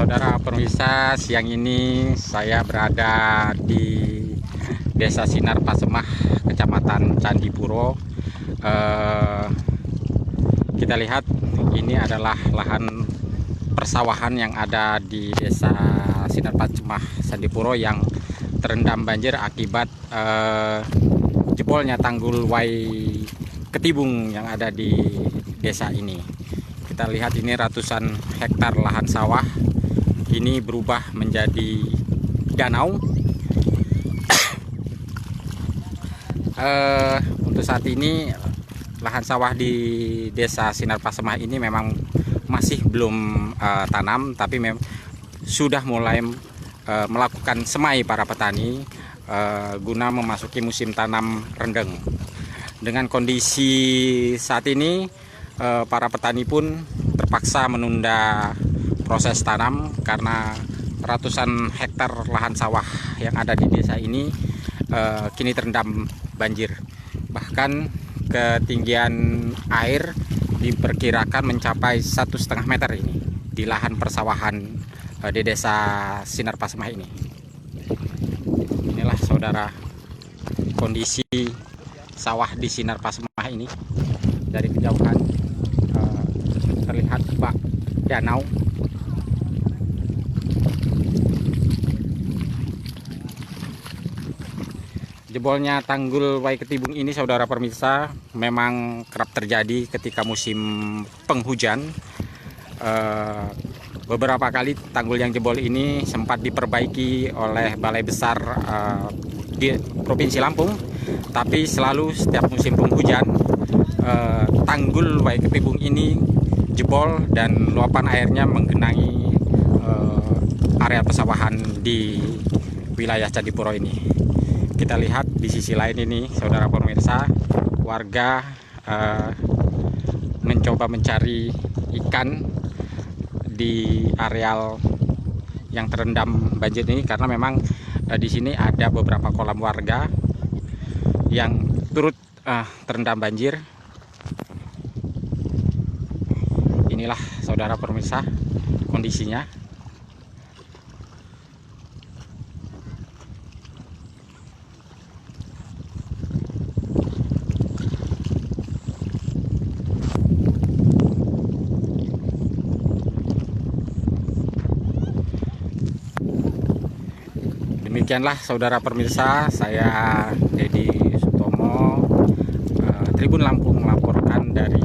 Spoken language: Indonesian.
saudara pemirsa, siang ini saya berada di Desa Sinar Pasemah, Kecamatan Candipuro. Kita lihat ini adalah lahan persawahan yang ada di Desa Sinar Pasemah, Candipuro yang terendam banjir akibat jebolnya tanggul Wai Ketibung yang ada di desa ini. Kita lihat ini ratusan hektar lahan sawah ini berubah menjadi danau. Untuk saat ini lahan sawah di Desa Sinar Pasemah ini memang masih belum tanam, tapi sudah mulai melakukan semai para petani guna memasuki musim tanam rendeng. Dengan kondisi saat ini para petani pun terpaksa menunda proses tanam karena ratusan hektar lahan sawah yang ada di desa ini kini terendam banjir. Bahkan ketinggian air diperkirakan mencapai 1,5 meter ini di lahan persawahan di Desa Sinar Pasemah ini. Inilah saudara kondisi sawah di Sinar Pasemah ini. Dari kejauhan terlihat bak danau. Jebolnya tanggul Wai Ketibung ini, saudara pemirsa, memang kerap terjadi ketika musim penghujan. Beberapa kali tanggul yang jebol ini sempat diperbaiki oleh Balai Besar di Provinsi Lampung, tapi selalu setiap musim penghujan tanggul Wai Ketibung ini jebol dan luapan airnya menggenangi area pesawahan di wilayah Candipuro ini. Kita lihat di sisi lain ini, saudara pemirsa, warga mencoba mencari ikan di areal yang terendam banjir ini, karena memang di sini ada beberapa kolam warga yang turut terendam banjir. Inilah saudara pemirsa kondisinya. Demikianlah saudara pemirsa, saya Dedi Sutomo, Tribun Lampung melaporkan dari